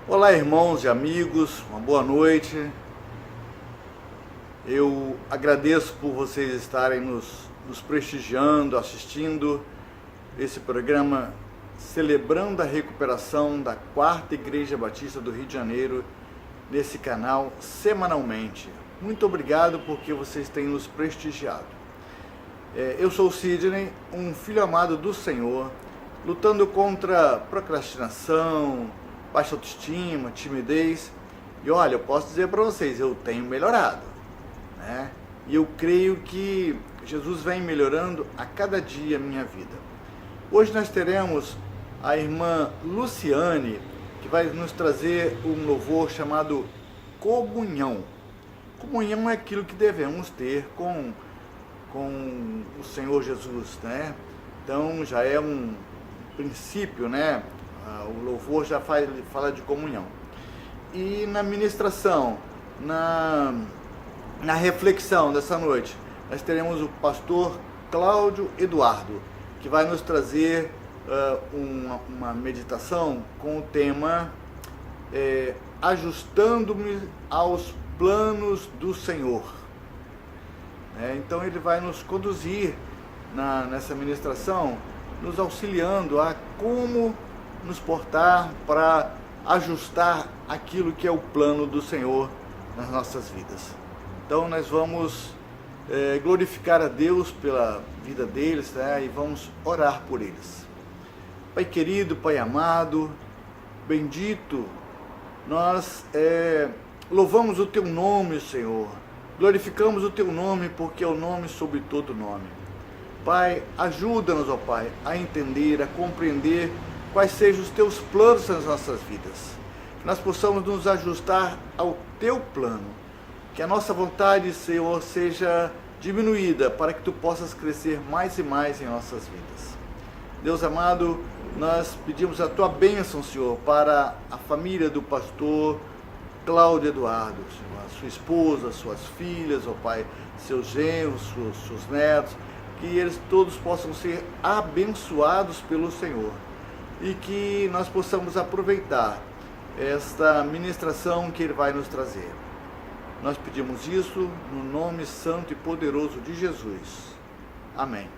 Olá, irmãos e amigos, uma boa noite. Eu agradeço por vocês estarem nos prestigiando, assistindo esse programa celebrando a recuperação da Quarta Igreja Batista do Rio de Janeiro nesse canal semanalmente. Muito obrigado porque vocês têm nos prestigiado. Eu sou o Sidney, um filho amado do Senhor, lutando contra procrastinação, baixa autoestima, timidez. E olha, eu posso dizer para vocês, eu tenho melhorado, né? E eu creio que Jesus vem melhorando a cada dia a minha vida. Hoje nós teremos a irmã Luciane, que vai nos trazer um louvor chamado Comunhão. Comunhão é aquilo que devemos ter com o Senhor Jesus, né? Então já é um princípio, né? O louvor já fala de comunhão. E na ministração, na reflexão dessa noite, nós teremos o pastor Cláudio Eduardo, que vai nos trazer uma meditação com o tema Ajustando-me aos planos do Senhor. Então ele vai nos conduzir nessa ministração, nos auxiliando a como nos portar para ajustar aquilo que é o plano do Senhor nas nossas vidas. Então nós vamos glorificar a Deus pela vida deles, né? E vamos orar por eles. Pai querido, Pai amado, bendito, nós louvamos o Teu nome, Senhor. Glorificamos o Teu nome porque é o nome sobre todo nome. Pai, ajuda-nos, ó Pai, a entender, a compreender quais sejam os Teus planos nas nossas vidas. Que nós possamos nos ajustar ao Teu plano. Que a nossa vontade, Senhor, seja diminuída para que Tu possas crescer mais e mais em nossas vidas. Deus amado, nós pedimos a Tua bênção, Senhor, para a família do pastor Cláudio Eduardo, Senhor, a sua esposa, suas filhas, ó Pai, seus genros, seus netos, que eles todos possam ser abençoados pelo Senhor e que nós possamos aproveitar esta ministração que Ele vai nos trazer. Nós pedimos isso no nome santo e poderoso de Jesus. Amém.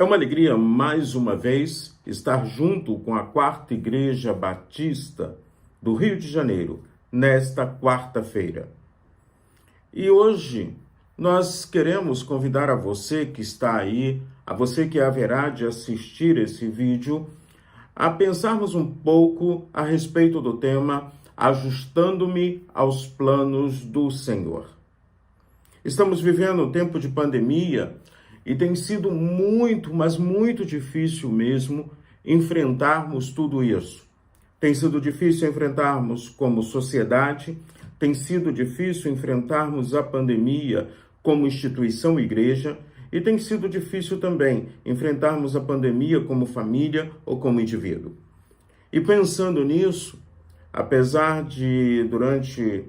É uma alegria, mais uma vez, estar junto com a 4ª Igreja Batista do Rio de Janeiro, nesta quarta-feira. E hoje nós queremos convidar a você que está aí, a você que haverá de assistir esse vídeo, a pensarmos um pouco a respeito do tema Ajustando-me aos planos do Senhor. Estamos vivendo um tempo de pandemia e tem sido muito, mas muito difícil mesmo enfrentarmos tudo isso. Tem sido difícil enfrentarmos como sociedade, tem sido difícil enfrentarmos a pandemia como instituição igreja e tem sido difícil também enfrentarmos a pandemia como família ou como indivíduo. E pensando nisso, apesar de durante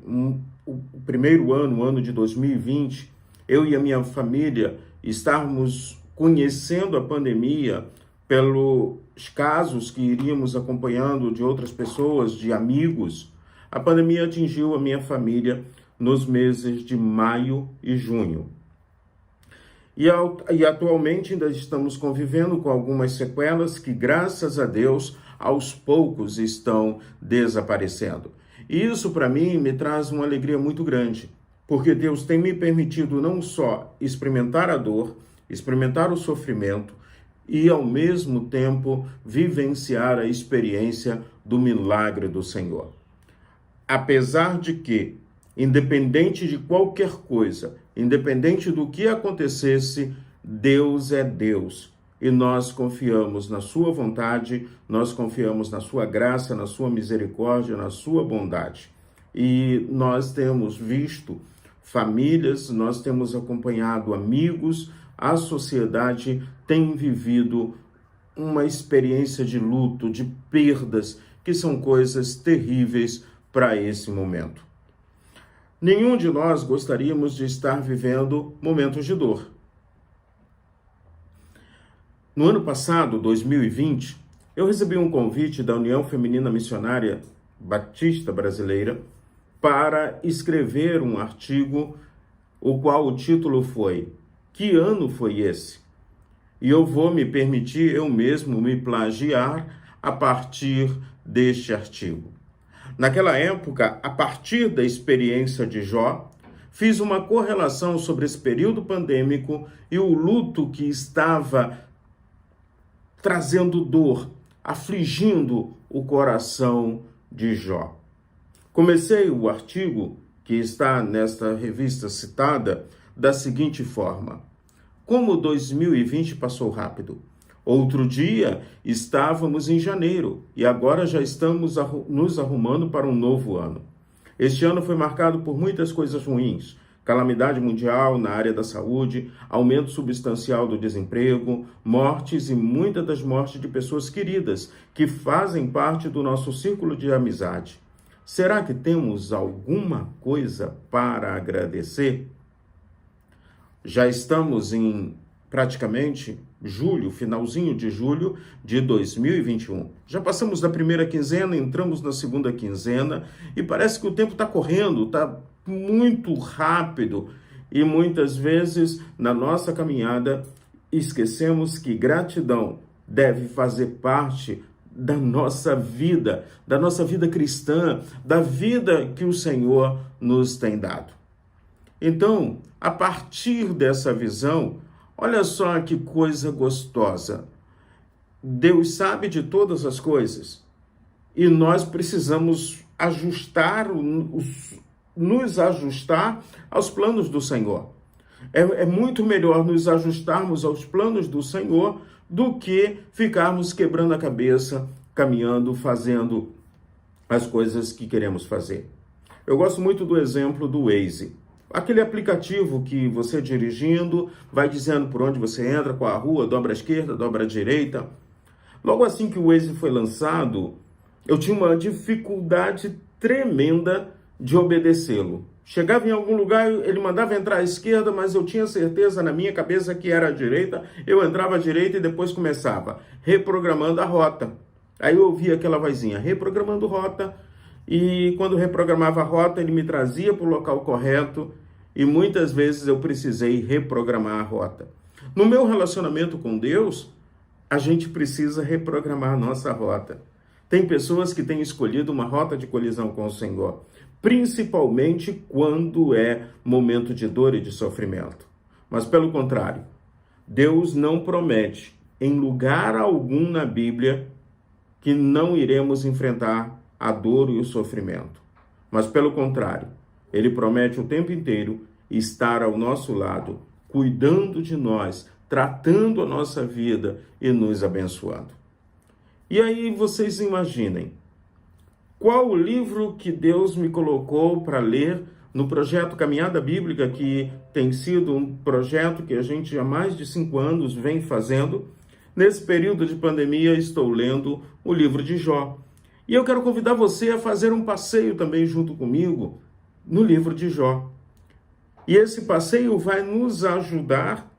o primeiro ano, o ano de 2020, eu e a minha família estarmos conhecendo a pandemia pelos casos que iríamos acompanhando de outras pessoas, de amigos, a pandemia atingiu a minha família nos meses de maio e junho. E atualmente ainda estamos convivendo com algumas sequelas que, graças a Deus, aos poucos estão desaparecendo. E isso, para mim, me traz uma alegria muito grande, porque Deus tem me permitido não só experimentar a dor, experimentar o sofrimento e, ao mesmo tempo, vivenciar a experiência do milagre do Senhor. Apesar de que, independente de qualquer coisa, independente do que acontecesse, Deus é Deus. E nós confiamos na sua vontade, nós confiamos na sua graça, na sua misericórdia, na sua bondade. E nós temos visto famílias, nós temos acompanhado amigos, a sociedade tem vivido uma experiência de luto, de perdas, que são coisas terríveis para esse momento. Nenhum de nós gostaríamos de estar vivendo momentos de dor. No ano passado, 2020, eu recebi um convite da União Feminina Missionária Batista Brasileira para escrever um artigo, o qual o título foi "Que ano foi esse?" E eu vou me permitir eu mesmo me plagiar a partir deste artigo. Naquela época, a partir da experiência de Jó, fiz uma correlação sobre esse período pandêmico e o luto que estava trazendo dor, afligindo o coração de Jó. Comecei o artigo, que está nesta revista citada, da seguinte forma: como 2020 passou rápido. Outro dia estávamos em janeiro e agora já estamos nos arrumando para um novo ano. Este ano foi marcado por muitas coisas ruins: calamidade mundial na área da saúde, aumento substancial do desemprego, mortes e muitas das mortes de pessoas queridas que fazem parte do nosso círculo de amizade. Será que temos alguma coisa para agradecer? Já estamos em praticamente julho, finalzinho de julho de 2021. Já passamos da primeira quinzena, entramos na segunda quinzena e parece que o tempo está correndo, está muito rápido e muitas vezes na nossa caminhada esquecemos que gratidão deve fazer parte da nossa vida cristã, da vida que o Senhor nos tem dado. Então, a partir dessa visão, olha só que coisa gostosa. Deus sabe de todas as coisas e nós precisamos nos ajustar aos planos do Senhor. É muito melhor nos ajustarmos aos planos do Senhor do que ficarmos quebrando a cabeça, caminhando, fazendo as coisas que queremos fazer. Eu gosto muito do exemplo do Waze. Aquele aplicativo que você dirigindo vai dizendo por onde você entra, qual a rua, dobra à esquerda, dobra à direita. Logo assim que o Waze foi lançado, eu tinha uma dificuldade tremenda de obedecê-lo. Chegava em algum lugar, ele mandava entrar à esquerda, mas eu tinha certeza na minha cabeça que era à direita. Eu entrava à direita e depois começava reprogramando a rota. Aí eu ouvia aquela vozinha, reprogramando rota. E quando reprogramava a rota, ele me trazia para o local correto. E muitas vezes eu precisei reprogramar a rota. No meu relacionamento com Deus, a gente precisa reprogramar a nossa rota. Tem pessoas que têm escolhido uma rota de colisão com o Senhor, principalmente quando é momento de dor e de sofrimento. Mas pelo contrário, Deus não promete em lugar algum na Bíblia que não iremos enfrentar a dor e o sofrimento. Mas pelo contrário, Ele promete o tempo inteiro estar ao nosso lado, cuidando de nós, tratando a nossa vida e nos abençoando. E aí vocês imaginem, qual o livro que Deus me colocou para ler no projeto Caminhada Bíblica, que tem sido um projeto que a gente há mais de 5 anos vem fazendo. Nesse período de pandemia, estou lendo o livro de Jó. E eu quero convidar você a fazer um passeio também junto comigo no livro de Jó. E esse passeio vai nos ajudar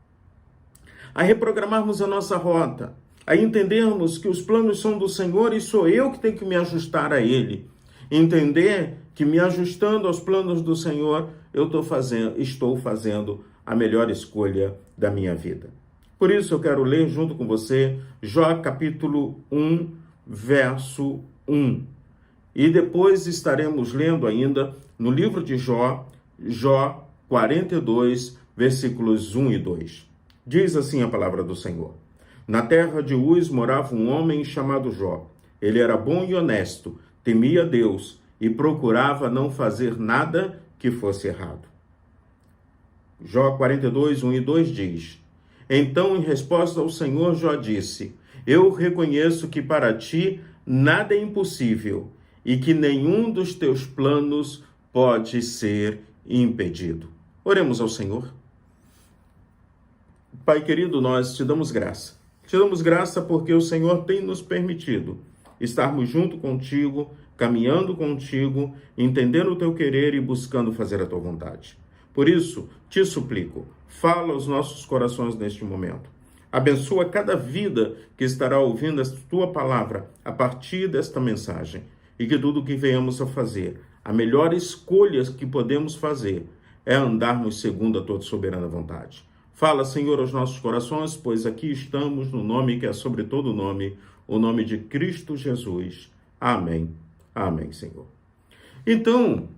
a reprogramarmos a nossa rota, a entendermos que os planos são do Senhor e sou eu que tenho que me ajustar a Ele. Entender que me ajustando aos planos do Senhor, estou fazendo a melhor escolha da minha vida. Por isso eu quero ler junto com você Jó capítulo 1, verso 1. E depois estaremos lendo ainda no livro de Jó, Jó 42, versículos 1 e 2. Diz assim a palavra do Senhor. Na terra de Uz morava um homem chamado Jó. Ele era bom e honesto, temia Deus e procurava não fazer nada que fosse errado. Jó 42, 1 e 2 diz: Então, em resposta ao Senhor, Jó disse: Eu reconheço que para ti nada é impossível e que nenhum dos teus planos pode ser impedido. Oremos ao Senhor. Pai querido, nós te damos graça. Te damos graça porque o Senhor tem nos permitido estarmos junto contigo, caminhando contigo, entendendo o teu querer e buscando fazer a tua vontade. Por isso, te suplico, fala aos nossos corações neste momento. Abençoa cada vida que estará ouvindo a tua palavra a partir desta mensagem. E que tudo o que venhamos a fazer, a melhor escolha que podemos fazer, é andarmos segundo a tua soberana vontade. Fala, Senhor, aos nossos corações, pois aqui estamos no nome que é sobre todo nome, o nome de Cristo Jesus. Amém. Amém, Senhor. Então,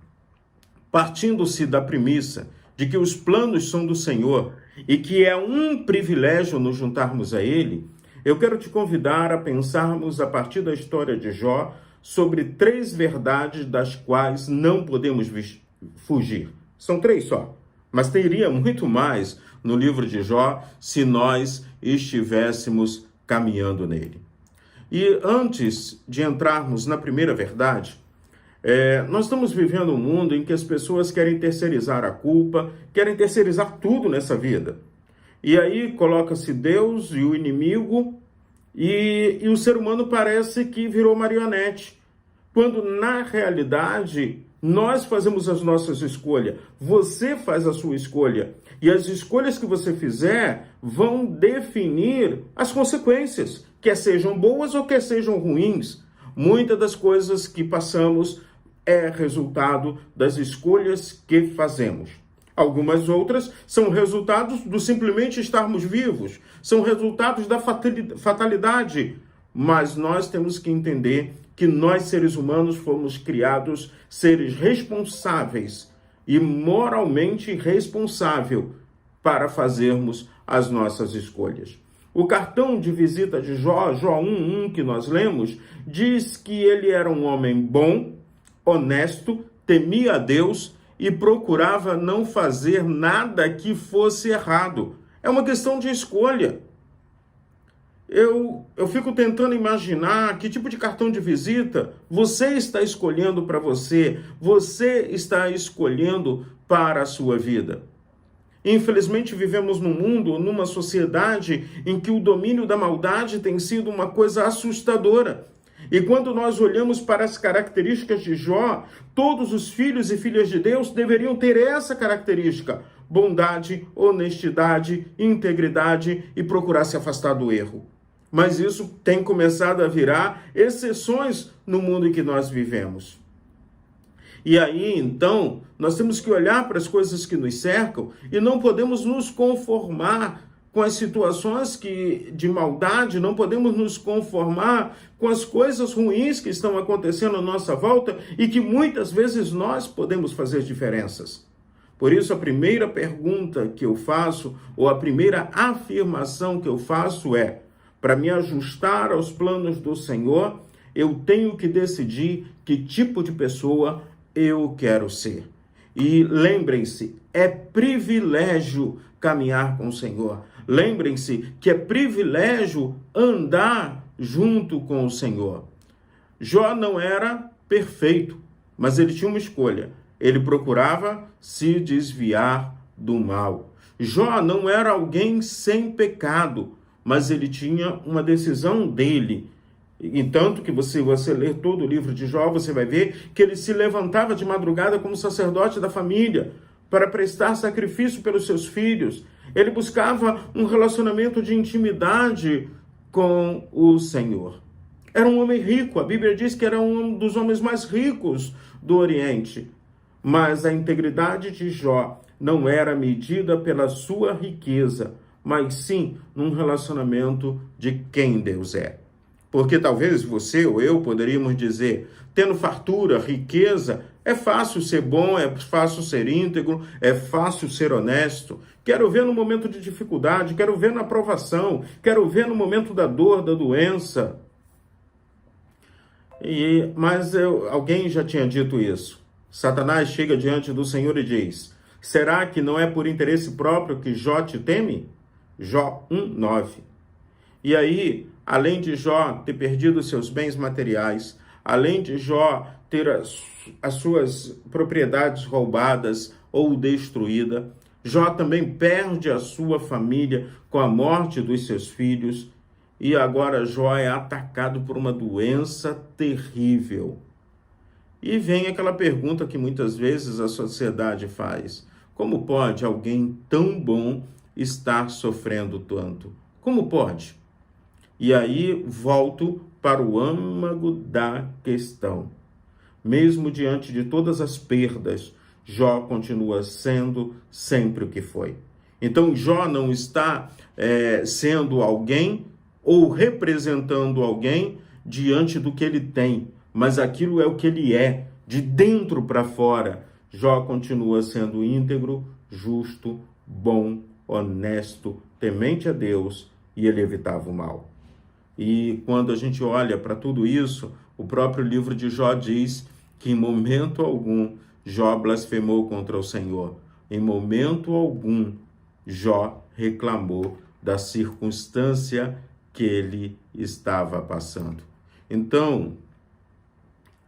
partindo-se da premissa de que os planos são do Senhor e que é um privilégio nos juntarmos a Ele, eu quero te convidar a pensarmos a partir da história de Jó sobre 3 verdades das quais não podemos fugir. São 3 só, mas teria muito mais no livro de Jó se nós estivéssemos caminhando nele. E antes de entrarmos na primeira verdade, nós estamos vivendo um mundo em que as pessoas querem terceirizar a culpa, querem terceirizar tudo nessa vida. E aí coloca-se Deus e o inimigo, e o ser humano parece que virou marionete, quando na realidade nós fazemos as nossas escolhas, você faz a sua escolha, e as escolhas que você fizer vão definir as consequências, quer sejam boas ou quer sejam ruins. Muitas das coisas que passamos é resultado das escolhas que fazemos. Algumas outras são resultados do simplesmente estarmos vivos, são resultados da fatalidade, mas nós temos que entender que nós, seres humanos, fomos criados seres responsáveis e moralmente responsável para fazermos as nossas escolhas. O cartão de visita de Jó, Jó 1:1, que nós lemos, diz que ele era um homem bom, honesto, temia a Deus e procurava não fazer nada que fosse errado. É uma questão de escolha. Eu fico tentando imaginar que tipo de cartão de visita você está escolhendo para você está escolhendo para a sua vida. Infelizmente, vivemos num mundo, numa sociedade em que o domínio da maldade tem sido uma coisa assustadora. E quando nós olhamos para as características de Jó, todos os filhos e filhas de Deus deveriam ter essa característica: bondade, honestidade, integridade e procurar se afastar do erro. Mas isso tem começado a virar exceções no mundo em que nós vivemos. E aí, então, nós temos que olhar para as coisas que nos cercam e não podemos nos conformar com as situações de maldade, não podemos nos conformar com as coisas ruins que estão acontecendo à nossa volta e que muitas vezes nós podemos fazer diferenças. Por isso, a primeira pergunta que eu faço, ou a primeira afirmação que eu faço é: para me ajustar aos planos do Senhor, eu tenho que decidir que tipo de pessoa eu quero ser. E lembrem-se, é privilégio caminhar com o Senhor. Lembrem-se que é privilégio andar junto com o Senhor. Jó não era perfeito, mas ele tinha uma escolha. Ele procurava se desviar do mal. Jó não era alguém sem pecado, mas ele tinha uma decisão dele. Entanto que você ler todo o livro de Jó, você vai ver que ele se levantava de madrugada como sacerdote da família para prestar sacrifício pelos seus filhos. Ele buscava um relacionamento de intimidade com o Senhor. Era um homem rico, a Bíblia diz que era um dos homens mais ricos do Oriente. Mas a integridade de Jó não era medida pela sua riqueza, mas sim num relacionamento de quem Deus é. Porque talvez você ou eu poderíamos dizer, tendo fartura, riqueza, é fácil ser bom, é fácil ser íntegro, é fácil ser honesto. Quero ver no momento de dificuldade, quero ver na provação, quero ver no momento da dor, da doença. Mas alguém já tinha dito isso. Satanás chega diante do Senhor e diz: será que não é por interesse próprio que Jó te teme? Jó 1:9. E aí, além de Jó ter perdido seus bens materiais, além de Jó ter as suas propriedades roubadas ou destruídas, Jó também perde a sua família com a morte dos seus filhos. E agora Jó é atacado por uma doença terrível. E vem aquela pergunta que muitas vezes a sociedade faz: como pode alguém tão bom estar sofrendo tanto? Como pode? E aí volto para o âmago da questão. Mesmo diante de todas as perdas, Jó continua sendo sempre o que foi. Então Jó não está sendo alguém ou representando alguém diante do que ele tem, mas aquilo é o que ele é, de dentro para fora. Jó continua sendo íntegro, justo, bom, honesto, temente a Deus, e ele evitava o mal. E quando a gente olha para tudo isso, o próprio livro de Jó diz que em momento algum Jó blasfemou contra o Senhor. Em momento algum Jó reclamou da circunstância que ele estava passando. Então,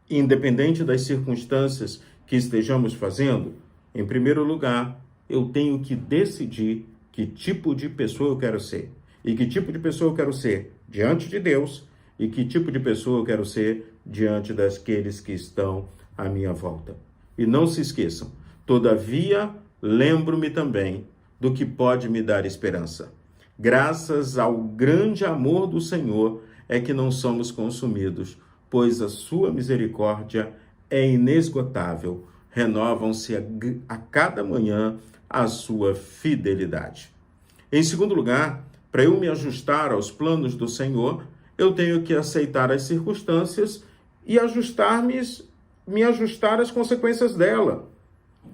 independente das circunstâncias que estejamos fazendo, em primeiro lugar, eu tenho que decidir que tipo de pessoa eu quero ser. E que tipo de pessoa eu quero ser diante de Deus e que tipo de pessoa eu quero ser diante daqueles que estão à minha volta. E não se esqueçam, todavia, lembro-me também do que pode me dar esperança. Graças ao grande amor do Senhor é que não somos consumidos, pois a sua misericórdia é inesgotável. Renovam-se a cada manhã a sua fidelidade. Em segundo lugar, para eu me ajustar aos planos do Senhor, eu tenho que aceitar as circunstâncias e me ajustar às consequências dela.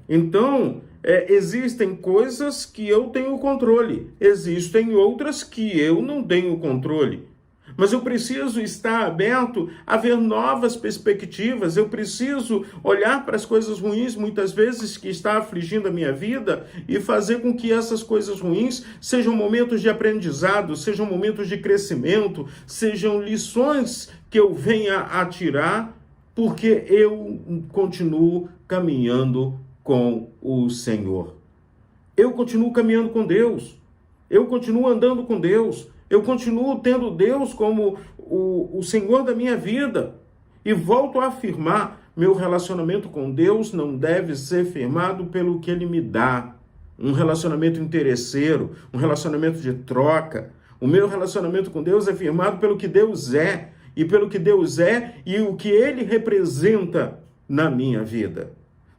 Então, existem coisas que eu tenho controle, existem outras que eu não tenho controle. Mas eu preciso estar aberto a ver novas perspectivas, eu preciso olhar para as coisas ruins, muitas vezes, que está afligindo a minha vida e fazer com que essas coisas ruins sejam momentos de aprendizado, sejam momentos de crescimento, sejam lições que eu venha a tirar, porque eu continuo caminhando com o Senhor. Eu continuo caminhando com Deus, eu continuo andando com Deus, eu continuo tendo Deus como o Senhor da minha vida. E volto a afirmar, meu relacionamento com Deus não deve ser firmado pelo que Ele me dá. Um relacionamento interesseiro, um relacionamento de troca. O meu relacionamento com Deus é firmado pelo que Deus é. E pelo que Deus é e o que Ele representa na minha vida.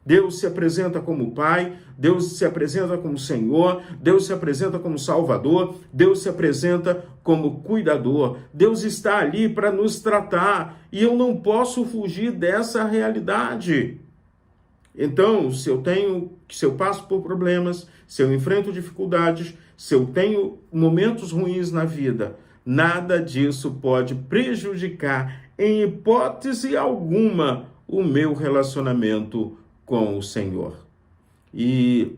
Deus se apresenta como Pai, Deus se apresenta como Senhor, Deus se apresenta como Salvador, Deus se apresenta como cuidador. Deus está ali para nos tratar e eu não posso fugir dessa realidade. Então, se eu passo por problemas, se eu enfrento dificuldades, se eu tenho momentos ruins na vida, nada disso pode prejudicar, em hipótese alguma, o meu relacionamento com o Senhor. E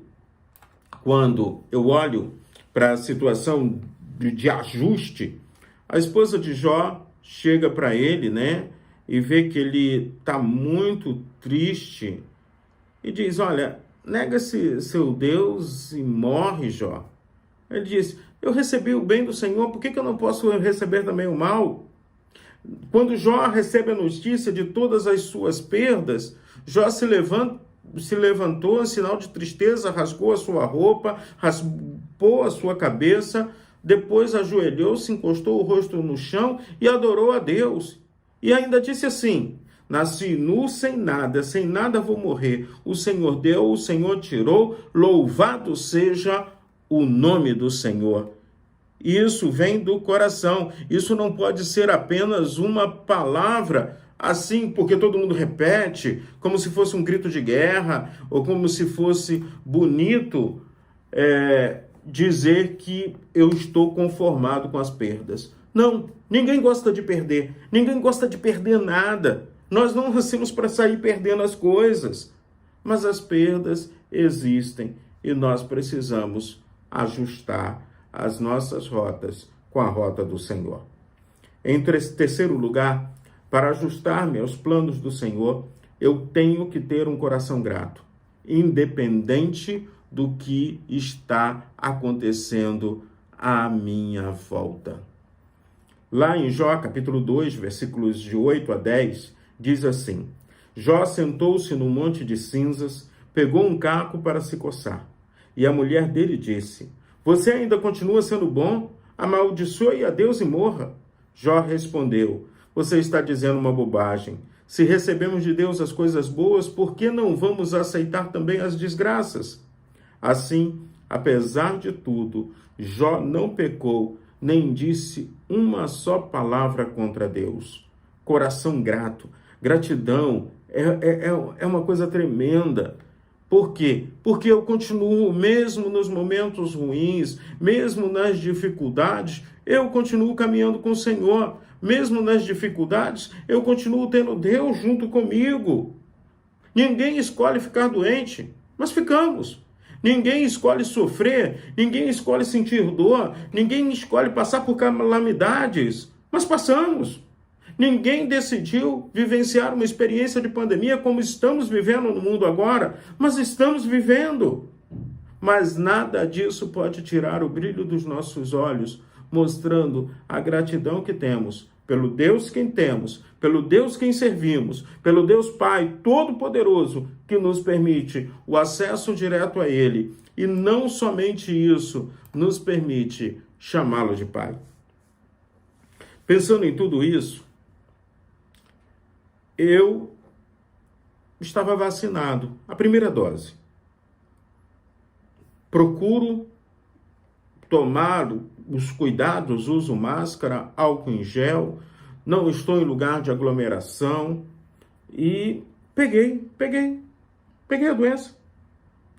quando eu olho para a situação de ajuste, a esposa de Jó chega para ele, né, e vê que ele está muito triste e diz: olha, nega-se seu Deus e morre, Jó. Ele diz: eu recebi o bem do Senhor, por que eu não posso receber também o mal? Quando Jó recebe a notícia de todas as suas perdas, Jó se levantou em sinal de tristeza, rasgou a sua roupa, raspou a sua cabeça, depois ajoelhou-se, encostou o rosto no chão e adorou a Deus. E ainda disse assim: nasci nu, sem nada vou morrer. O Senhor deu, o Senhor tirou, louvado seja o nome do Senhor. Isso vem do coração. Isso não pode ser apenas uma palavra assim, porque todo mundo repete, como se fosse um grito de guerra, ou como se fosse bonito dizer que eu estou conformado com as perdas. Não, ninguém gosta de perder. Ninguém gosta de perder nada. Nós não nascemos para sair perdendo as coisas. Mas as perdas existem e nós precisamos ajustar as nossas rotas com a rota do Senhor. Em terceiro lugar, para ajustar-me aos planos do Senhor, eu tenho que ter um coração grato, independente do que está acontecendo à minha volta. Lá em Jó, capítulo 2, versículos de 8 a 10, diz assim: Jó sentou-se num monte de cinzas, pegou um caco para se coçar. E a mulher dele disse: você ainda continua sendo bom? Amaldiçoe a Deus e morra. Jó respondeu: você está dizendo uma bobagem. Se recebemos de Deus as coisas boas, por que não vamos aceitar também as desgraças? Assim, apesar de tudo, Jó não pecou, nem disse uma só palavra contra Deus. Coração grato, gratidão, é uma coisa tremenda. Por quê? Porque eu continuo, mesmo nos momentos ruins, mesmo nas dificuldades, eu continuo caminhando com o Senhor. Mesmo nas dificuldades, eu continuo tendo Deus junto comigo. Ninguém escolhe ficar doente, mas ficamos. Ninguém escolhe sofrer, ninguém escolhe sentir dor, ninguém escolhe passar por calamidades, mas passamos. Ninguém decidiu vivenciar uma experiência de pandemia como estamos vivendo no mundo agora, mas estamos vivendo. Mas nada disso pode tirar o brilho dos nossos olhos, mostrando a gratidão que temos pelo Deus quem temos, pelo Deus quem servimos, pelo Deus Pai Todo-Poderoso que nos permite o acesso direto a Ele. E não somente isso, nos permite chamá-lo de Pai. Pensando em tudo isso, eu estava vacinado, a primeira dose. Procuro tomar os cuidados, uso máscara, álcool em gel, não estou em lugar de aglomeração e peguei a doença.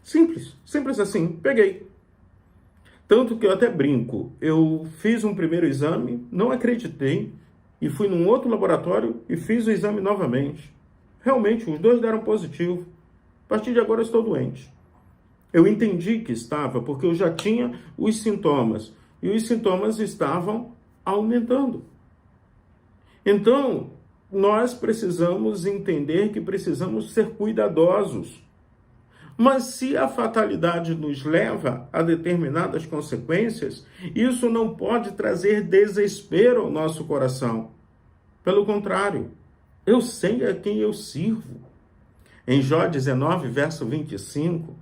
Simples assim, peguei. Tanto que eu até brinco, eu fiz um primeiro exame, não acreditei, e fui num outro laboratório e fiz o exame novamente. Realmente, os dois deram positivo. A partir de agora eu estou doente. Eu entendi que estava, porque eu já tinha os sintomas. E os sintomas estavam aumentando. Então, nós precisamos entender que precisamos ser cuidadosos. Mas se a fatalidade nos leva a determinadas consequências, isso não pode trazer desespero ao nosso coração. Pelo contrário, eu sei a quem eu sirvo. Em Jó 19, verso 25,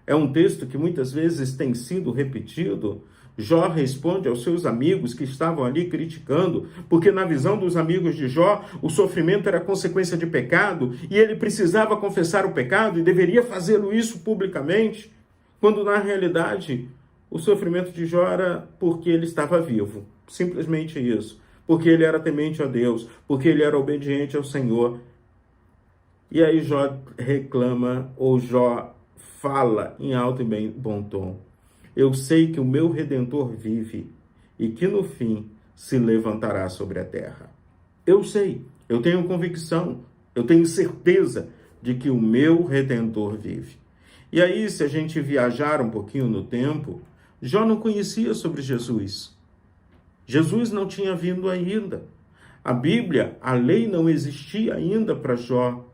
É um texto que muitas vezes tem sido repetido. Jó responde aos seus amigos que estavam ali criticando, porque na visão dos amigos de Jó, o sofrimento era consequência de pecado, e ele precisava confessar o pecado e deveria fazê-lo isso publicamente, quando na realidade o sofrimento de Jó era porque ele estava vivo, simplesmente isso, porque ele era temente a Deus, porque ele era obediente ao Senhor. E aí Jó reclama, ou Jó fala em alto e bom tom: eu sei que o meu Redentor vive e que no fim se levantará sobre a terra. Eu sei, eu tenho convicção, eu tenho certeza de que o meu Redentor vive. E aí, se a gente viajar um pouquinho no tempo, Jó não conhecia sobre Jesus. Jesus não tinha vindo ainda. A Bíblia, a lei não existia ainda para Jó,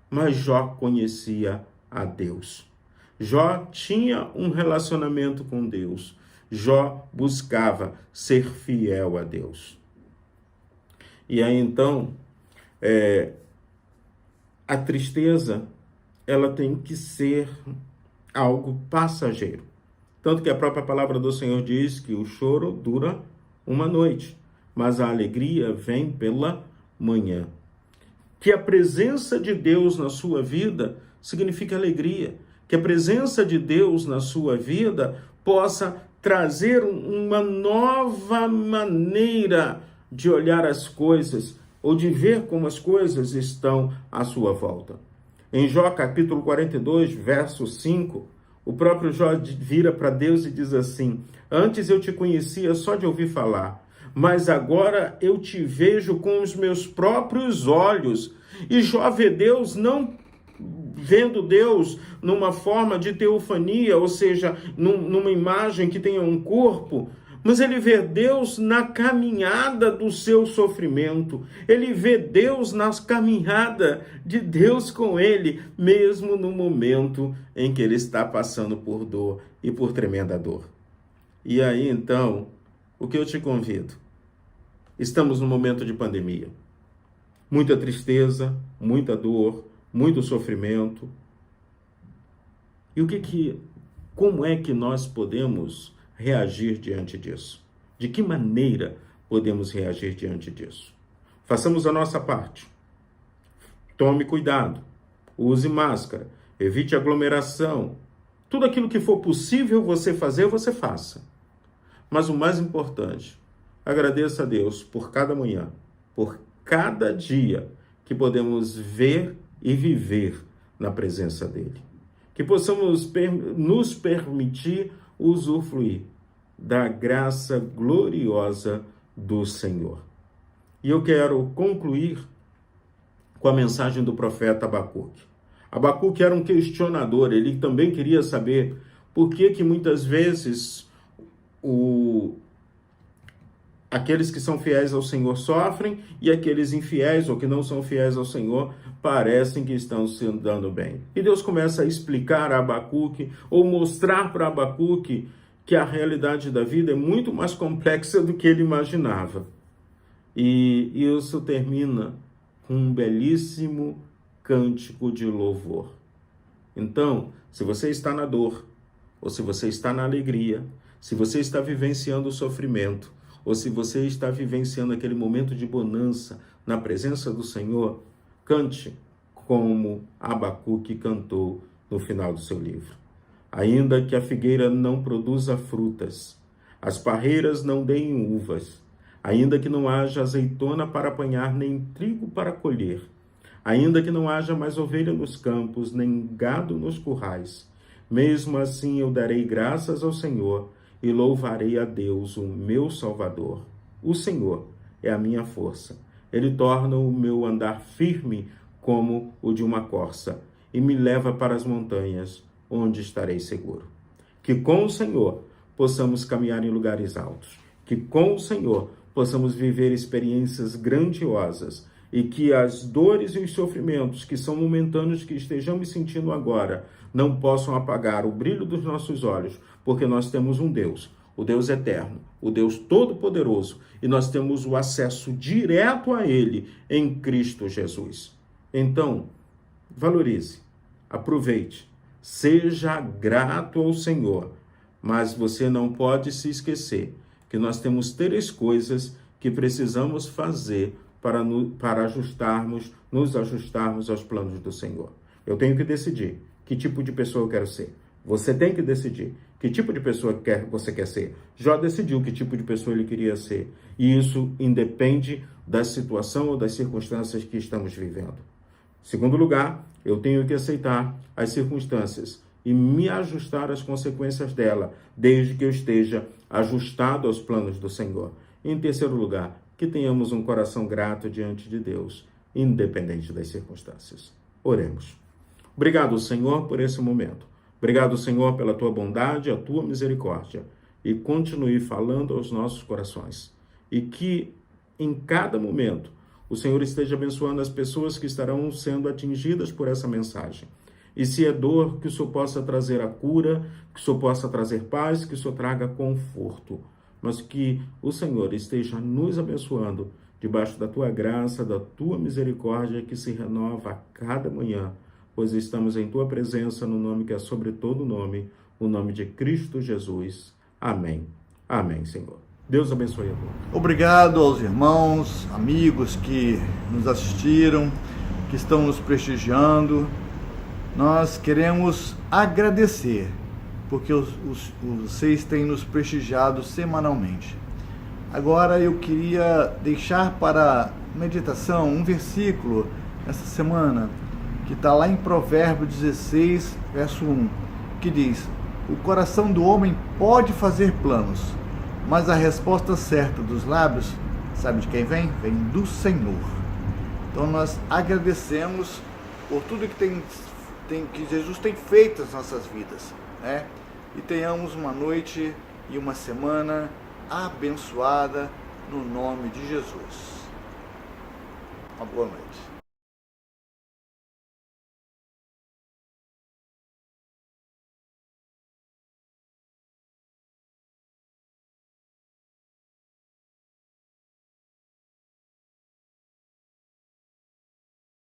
mas Jó conhecia a Deus. Jó tinha um relacionamento com Deus. Jó buscava ser fiel a Deus. E aí então, a tristeza, ela tem que ser algo passageiro. Tanto que a própria palavra do Senhor diz que o choro dura uma noite, mas a alegria vem pela manhã. Que a presença de Deus na sua vida significa alegria. Que a presença de Deus na sua vida possa trazer uma nova maneira de olhar as coisas ou de ver como as coisas estão à sua volta. Em Jó capítulo 42, verso 5, o próprio Jó vira para Deus e diz assim: antes eu te conhecia só de ouvir falar, mas agora eu te vejo com os meus próprios olhos. E Jó vê Deus não vendo Deus numa forma de teofania, ou seja, numa imagem que tenha um corpo, mas ele vê Deus na caminhada do seu sofrimento. Ele vê Deus na caminhada de Deus com ele, mesmo no momento em que ele está passando por dor e por tremenda dor. E aí, então, o que eu te convido? Estamos num momento de pandemia. Muita tristeza, muita dor, muito sofrimento. E como é que nós podemos reagir diante disso? De que maneira podemos reagir diante disso? Façamos a nossa parte. Tome cuidado, use máscara, evite aglomeração. Tudo aquilo que for possível você fazer, você faça. Mas o mais importante, agradeça a Deus por cada manhã, por cada dia que podemos ver e viver na presença dele. Que possamos nos permitir usufruir da graça gloriosa do Senhor. E eu quero concluir com a mensagem do profeta Abacuque. Abacuque era um questionador, ele também queria saber por que muitas vezes aqueles que são fiéis ao Senhor sofrem e aqueles infiéis ou que não são fiéis ao Senhor parecem que estão se dando bem. E Deus começa a explicar a Abacuque ou mostrar para Abacuque que a realidade da vida é muito mais complexa do que ele imaginava. E isso termina com um belíssimo cântico de louvor. Então, se você está na dor, ou se você está na alegria, se você está vivenciando o sofrimento, ou se você está vivenciando aquele momento de bonança na presença do Senhor, cante como Abacuque cantou no final do seu livro. Ainda que a figueira não produza frutas, as parreiras não deem uvas, ainda que não haja azeitona para apanhar, nem trigo para colher, ainda que não haja mais ovelha nos campos, nem gado nos currais, mesmo assim eu darei graças ao Senhor e louvarei a Deus, o meu Salvador. O Senhor é a minha força. Ele torna o meu andar firme como o de uma corça e me leva para as montanhas, onde estarei seguro. Que com o Senhor possamos caminhar em lugares altos. Que com o Senhor possamos viver experiências grandiosas e que as dores e os sofrimentos que são momentâneos que estejamos sentindo agora não possam apagar o brilho dos nossos olhos, porque nós temos um Deus, o Deus eterno, o Deus todo-poderoso, e nós temos o acesso direto a Ele em Cristo Jesus. Então, valorize, aproveite, Seja grato ao Senhor, mas você não pode se esquecer que nós temos 3 coisas que precisamos fazer para nos ajustarmos aos planos do Senhor. Eu tenho que decidir que tipo de pessoa eu quero ser. Você tem que decidir que tipo de pessoa você quer ser. Jó decidiu que tipo de pessoa ele queria ser. E isso independe da situação ou das circunstâncias que estamos vivendo. Segundo lugar, eu tenho que aceitar as circunstâncias e me ajustar às consequências dela, desde que eu esteja ajustado aos planos do Senhor. E em terceiro lugar, que tenhamos um coração grato diante de Deus, independente das circunstâncias. Oremos. Obrigado, Senhor, por esse momento. Obrigado, Senhor, pela tua bondade, a tua misericórdia. E continue falando aos nossos corações. E que, em cada momento, o Senhor esteja abençoando as pessoas que estarão sendo atingidas por essa mensagem. E se é dor, que o Senhor possa trazer a cura, que o Senhor possa trazer paz, que o Senhor traga conforto. Mas que o Senhor esteja nos abençoando debaixo da tua graça, da tua misericórdia, que se renova a cada manhã, pois estamos em tua presença, no nome que é sobre todo nome, o nome de Cristo Jesus. Amém. Amém, Senhor. Deus abençoe a todos. Obrigado aos irmãos, amigos que nos assistiram, que estão nos prestigiando. Nós queremos agradecer, porque vocês têm nos prestigiado semanalmente. Agora eu queria deixar para meditação um versículo essa semana, que está lá em Provérbios 16, verso 1, que diz: o coração do homem pode fazer planos, mas a resposta certa dos lábios, sabe de quem vem? Vem do Senhor. Então nós agradecemos por tudo que Jesus tem feito nas nossas vidas, né? E tenhamos uma noite e uma semana abençoada no nome de Jesus. Uma boa noite.